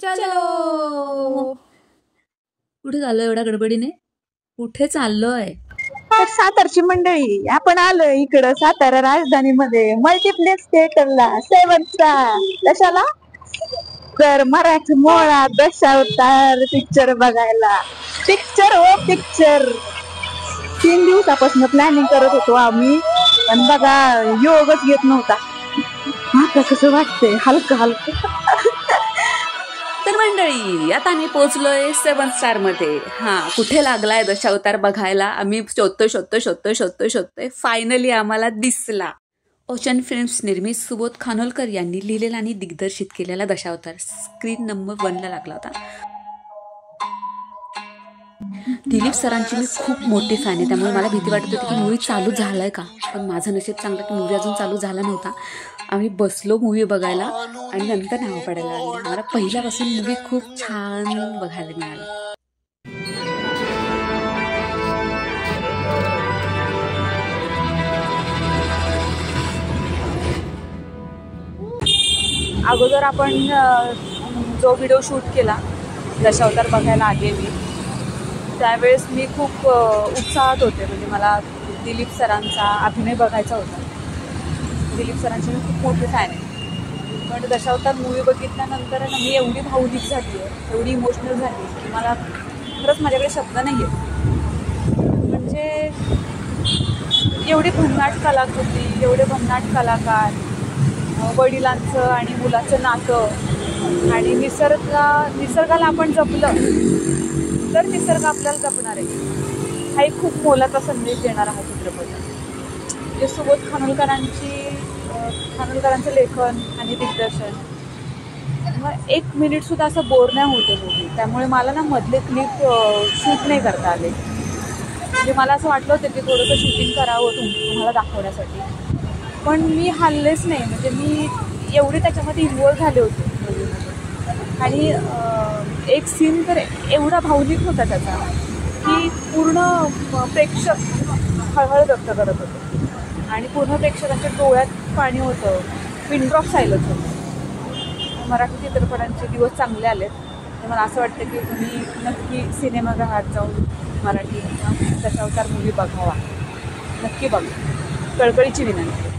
चलो. कुठे चाललोय एवढ्या गडबडीने? कुठे चाललोय? तर सातारची मंडळी आपण आलोय इकडं सातारा राजधानीमध्ये मल्टिप्लेक्स थिएटरला 7 स्टार. कशाला? तर मराठी मोळा दशावतार पिक्चर बघायला. पिक्चर हो पिक्चर. 3 दिवसापासून प्लॅनिंग करत होतो आम्ही, पण बघा योगच येत नव्हता. आता कसं वाटतंय हलकं हलकं. तर मंडळी आता आम्ही पोहोचलोय 7 स्टार मध्ये. कुठे लागलाय दशावतार बघायला? आम्ही शोधतोय. फायनली आम्हाला दिसला. ओशन फिल्म्स निर्मित सुबोध खानोलकर यांनी लिहिलेला आणि दिग्दर्शित केलेला दशावतार स्क्रीन नंबर 1 ला लागला होता. दिलीप सरांची मी खूप मोठी फॅन आहे, त्यामुळे मला भीती वाटत होती की मूवी चालू झालाय का. पण माझं नशीब चांगलं की मूवी अजून चालू झाला नव्हता. आम्ही बसलो मूवी बघायला आणि नंतर नाव पडायला लागले. मला पहिल्यापासून मूवी खूप छान बघायला मिळाली. अगोदर आपण जो व्हिडिओ शूट केला दशावतार बघायला आले मी, त्यावेळेस मी खूप उत्साहात होते. म्हणजे मला दिलीप सरांचा अभिनय बघायचा होता. दिलीप सरांची मी खूप मोठी फॅन आहे. पण दशावतार मूवी बघितल्यानंतर ना मी एवढी भावनिक झाली आहे, एवढी इमोशनल झाली की मला खरंच माझ्याकडे शब्द नाही आहेत. म्हणजे एवढी भन्नाट कलाकृती, एवढे भन्नाट कलाकार, वडिलांचं आणि मुलाचं नातं, आणि निसर्गाला आपण जपलं तर निसर्ग आपल्याला जपणार आहे. हा एक खूप मोलाचा संदेश देणारा हा चित्रपट. म्हणजे सुबोध खानोलकरांचं लेखन आणि दिग्दर्शन, मग 1 मिनिटसुद्धा असं बोर नाही होते मूवी. त्यामुळे मला ना मधले क्लिप शूट नाही करता आले. म्हणजे मला असं वाटलं होतं की थोडंसं शूटिंग करावं तुम्हाला दाखवण्यासाठी, पण मी हललेच नाही. म्हणजे मी एवढे त्याच्यामध्ये इन्वॉल्व झाले होते मूवीमध्ये. आणि एक सीन तर एवढा भावनिक होता त्याचा की पूर्ण प्रेक्षक हळहळ व्यक्त करत होते आणि पूर्ण प्रेक्षकांच्या डोळ्यात पाणी होतं, पिनड्रॉप सायलन्स होतं. मराठी चित्रपटांचे दिवस चांगले आलेत. तर मला असं वाटतं की तुम्ही नक्की सिनेमागृहात जाऊन मराठी दशावतार मूवी बघावा. नक्की बघा. कळकळीची विनंती.